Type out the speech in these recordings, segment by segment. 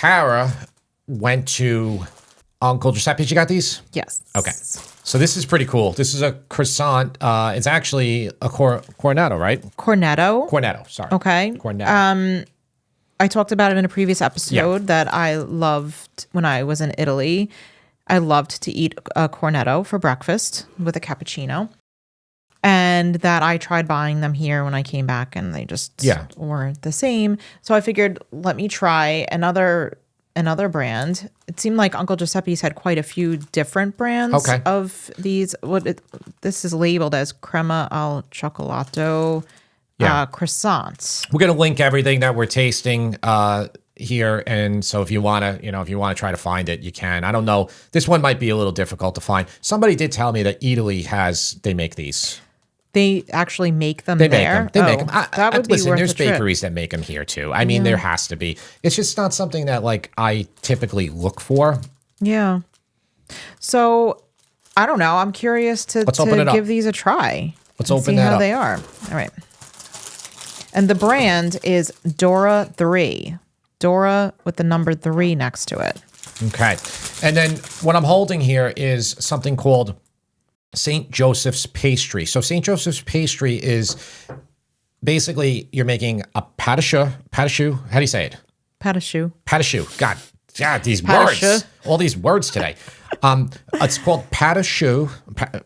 Tara went to Uncle Giuseppe's. You got these? Yes. Okay. So this is pretty cool. This is a croissant. It's actually a cornetto, right? Cornetto. Sorry. Okay. Cornetto. I talked about it in a previous episode that I loved when I was in Italy. I loved to eat a cornetto for breakfast with a cappuccino. And that I tried buying them here when I came back and they just weren't the same. So I figured, let me try another brand. It seemed like Uncle Giuseppe's had quite a few different brands of these. This is labeled as crema al cioccolato croissants. We're going to link everything that we're tasting here. And so if you want to try to find it, you can. I don't know. This one might be a little difficult to find. Somebody did tell me that Italy they make these. They actually make them They there? They make them. That would be listen, worth there's a trip. bakeries that make them here too. I mean, there has to be. It's just not something that like I typically look for. Yeah. So I don't know. I'm curious to give these a try. Let's open see that how up. they are. All right. And the brand is Dora 3. Dora with the number 3 next to it. Okay. And then what I'm holding here is something called St. Joseph's pastry. So St. Joseph's pastry is basically you're making a pâte à choux. How do you say it? Pâte à choux. Pâte à choux. God, these Pâte à words. choux. All these words today. It's called pâte à choux. Pâte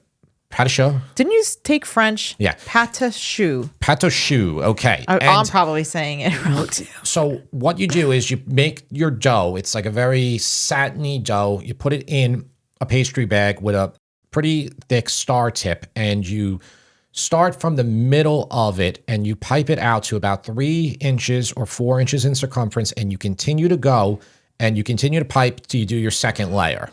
à choux. Didn't you take French? Yeah. Pâte à choux. Pâte à choux. Okay. I'm probably saying it wrong too. So what you do is you make your dough. It's like a very satiny dough. You put it in a pastry bag with a pretty thick star tip, and you start from the middle of it and you pipe it out to about 3 inches or 4 inches in circumference, and you continue to go and you continue to pipe till you do your second layer.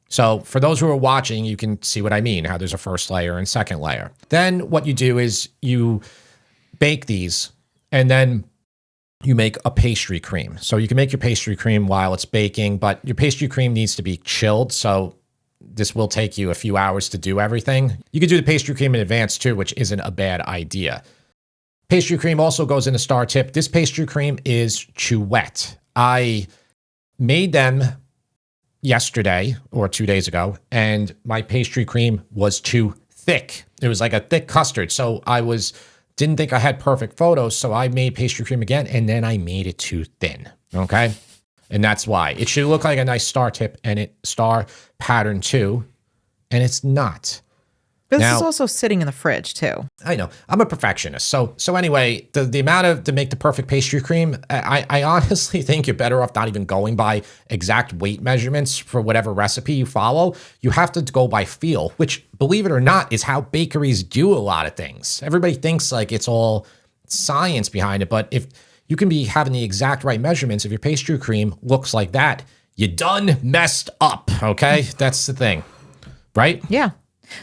So for those who are watching, you can see what I mean, how there's a first layer and second layer. Then what you do is you bake these, and then you make a pastry cream. So you can make your pastry cream while it's baking, but your pastry cream needs to be chilled. So this will take you a few hours to do everything. You can do the pastry cream in advance too, which isn't a bad idea. Pastry cream also goes in a star tip. This pastry cream is chouette. I made them yesterday or 2 days ago, and my pastry cream was too thick. It was like a thick custard. So didn't think I had perfect photos. So I made pastry cream again, and then I made it too thin. Okay. And that's why it should look like a nice star tip and star pattern too. And it's not. This is also sitting in the fridge too. I know. I'm a perfectionist. So anyway, the amount to make the perfect pastry cream, I honestly think you're better off not even going by exact weight measurements for whatever recipe you follow. You have to go by feel, which, believe it or not, is how bakeries do a lot of things. Everybody thinks like it's all science behind it, but if you can be having the exact right measurements, if your pastry cream looks like that, you done messed up, okay? That's the thing, right? Yeah.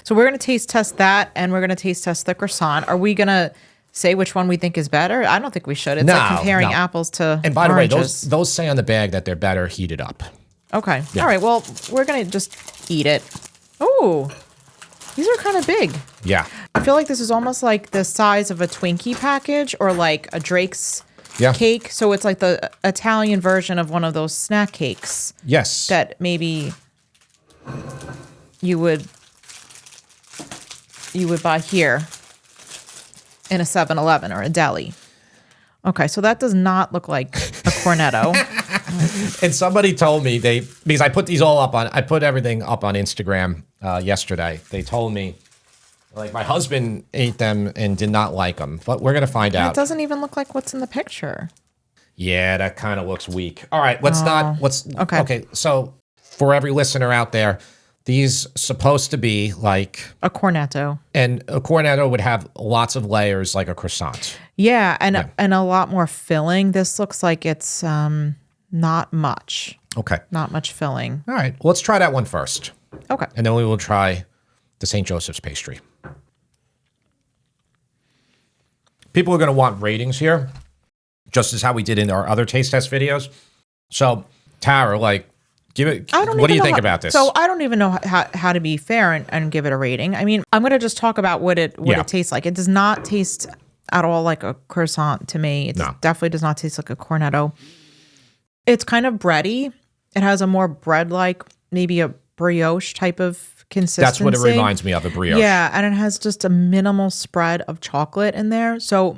So we're going to taste test that, and we're going to taste test the croissant. Are we going to say which one we think is better? I don't think we should. It's like comparing apples to And by oranges. the way, those say on the bag that they're better heated up. Okay. Yeah. All right. Well, we're going to just eat it. Oh, these are kind of big. Yeah. I feel like this is almost like the size of a Twinkie package or like a Drake's cake. So it's like the Italian version of one of those snack cakes. Yes. That maybe you would buy here in a 7-Eleven or a deli. Okay, so that does not look like a Cornetto. And somebody told me because I put everything up on Instagram yesterday. They told me, like, my husband ate them and did not like them, but we're going to find out. It doesn't even look like what's in the picture. Yeah, that kind of looks weak. All right, okay. So for every listener out there, these supposed to be like a Cornetto. And a Cornetto would have lots of layers like a croissant. Yeah, and a lot more filling. This looks like it's not much. Okay. Not much filling. All right. Well, let's try that one first. Okay. And then we will try the St. Joseph's pastry. People are going to want ratings here, just as how we did in our other taste test videos. So, Tara, like, what do you think about this? So I don't even know how to be fair and give it a rating. I mean, I'm going to just talk about what it tastes like. It does not taste at all like a croissant to me. It definitely does not taste like a Cornetto. It's kind of bready. It has a more bread-like, maybe a brioche type of consistency. That's what it reminds me of, a brioche. Yeah, and it has just a minimal spread of chocolate in there. So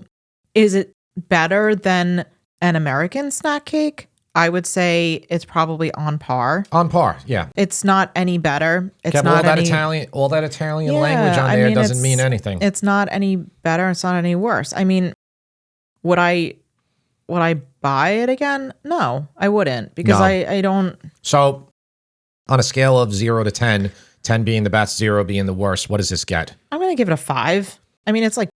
is it better than an American snack cake? I would say it's probably on par. On par, yeah. It's not any better. It's Kev, not all that Italian language on there doesn't mean anything. It's not any better. It's not any worse. I mean, would I buy it again? No, I wouldn't, because I don't. So on a scale of 0 to 10, 10 being the best, 0 being the worst, what does this get? I'm going to give it a 5. I mean, it's like,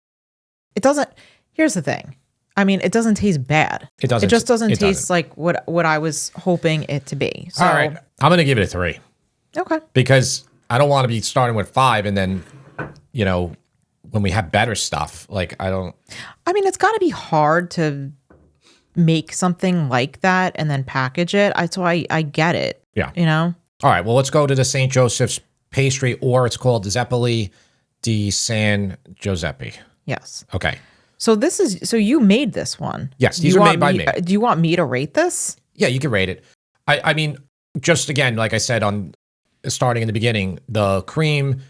it doesn't, here's the thing. I mean, it doesn't taste bad. It doesn't. It just doesn't taste like what I was hoping it to be. So, all right. I'm going to give it a 3. Okay. Because I don't want to be starting with 5 and then, when we have better stuff, I don't. I mean, it's got to be hard to make something like that and then package it. So I get it. Yeah. All right. Well, let's go to the St. Joseph's pastry, or it's called Zeppole di San Giuseppe. Yes. Okay. So you made this one. Yes, these are made by me. Do you want me to rate this? Yeah, you can rate it. I mean, just again, like I said, on starting in the beginning, the cream,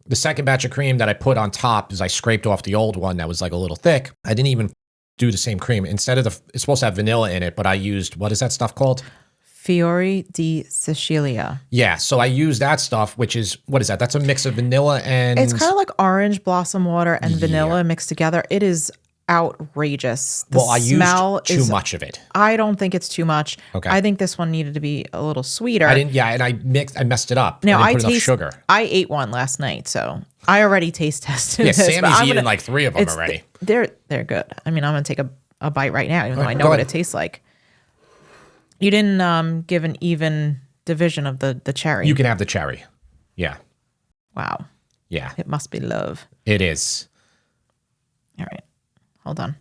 the second batch of cream that I put on top is I scraped off the old one that was like a little thick. I didn't even do the same cream. Instead of it's supposed to have vanilla in it, but I used, what is that stuff called? Fiori di Sicilia. Yeah, so I use that stuff, which is, what is that? That's a mix of vanilla and... It's kind of like orange blossom water and vanilla mixed together. It is outrageous. I used too much of it. I don't think it's too much. Okay. I think this one needed to be a little sweeter. And I messed it up. Now, I didn't put enough sugar. I ate one last night, so I already taste tested this. Sammy's eaten like 3 of them already. They're good. I mean, I'm going to take a bite right now, even though I know what it tastes like. You didn't give an even division of the cherry. You can have the cherry. Yeah. Wow. Yeah. It must be love. It is. All right. Hold on.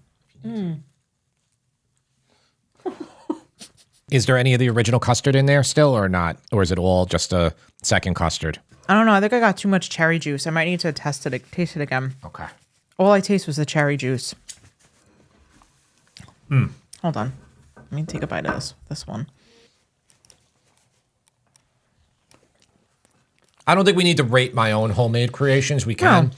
Is there any of the original custard in there still or not? Or is it all just a second custard? I don't know. I think I got too much cherry juice. I might need to taste it again. Okay. All I taste was the cherry juice. Hold on. Let me take a bite of this one. I don't think we need to rate my own homemade creations. We can. No.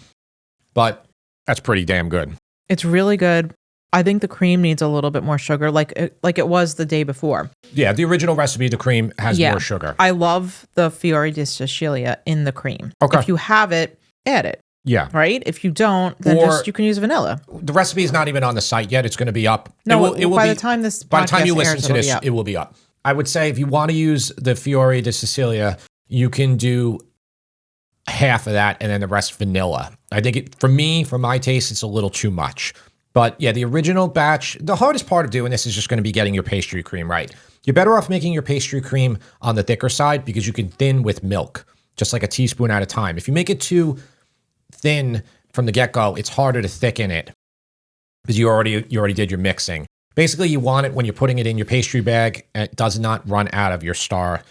But that's pretty damn good. It's really good. I think the cream needs a little bit more sugar, like it was the day before. Yeah, the original recipe, the cream has more sugar. I love the Fiori di Sicilia in the cream. Okay. If you have it, add it. Yeah. Right? If you don't, then you can use vanilla. The recipe is not even on the site yet. It's going to be up. No, by the time you listen to this, it will be up. I would say if you want to use the Fiori di Sicilia, you can do half of that and then the rest vanilla. I think for my taste, it's a little too much. But yeah, the original batch, the hardest part of doing this is just going to be getting your pastry cream right. You're better off making your pastry cream on the thicker side because you can thin with milk, just like a teaspoon at a time. If you make it too thin from the get-go, it's harder to thicken it because you already did your mixing. Basically, you want it when you're putting it in your pastry bag, and it does not run out of your star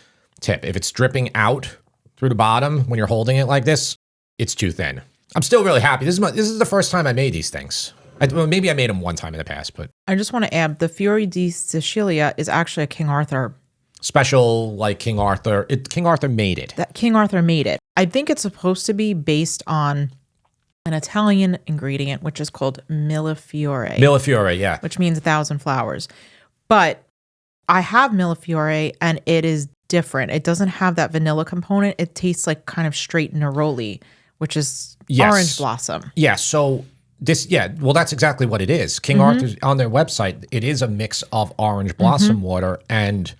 tip. If it's dripping out through the bottom when you're holding it like this, it's too thin. I'm still really happy. This is the first time I made these things. Maybe I made them one time in the past, but... I just want to add, the Fiori di Sicilia is actually a King Arthur... Special, like King Arthur. King Arthur made it. King Arthur made it. I think it's supposed to be based on an Italian ingredient, which is called millefiore. Millefiore, yeah. Which means 1,000 flowers. But I have millefiore, and it is different. It doesn't have that vanilla component. It tastes like kind of straight neroli, which is orange blossom. Yeah, so... that's exactly what it is. King Arthur's on their website, it is a mix of orange blossom water and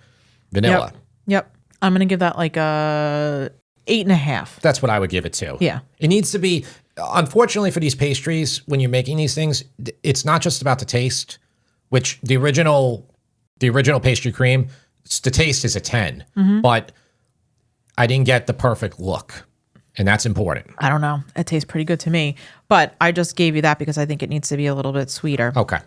vanilla. Yep. I'm going to give that like a 8.5. That's what I would give it to. Yeah. It needs to be, unfortunately for these pastries, when you're making these things, it's not just about the taste, which the original pastry cream, the taste is a 10, but I didn't get the perfect look. And that's important. I don't know. It tastes pretty good to me. But I just gave you that because I think it needs to be a little bit sweeter. Okay.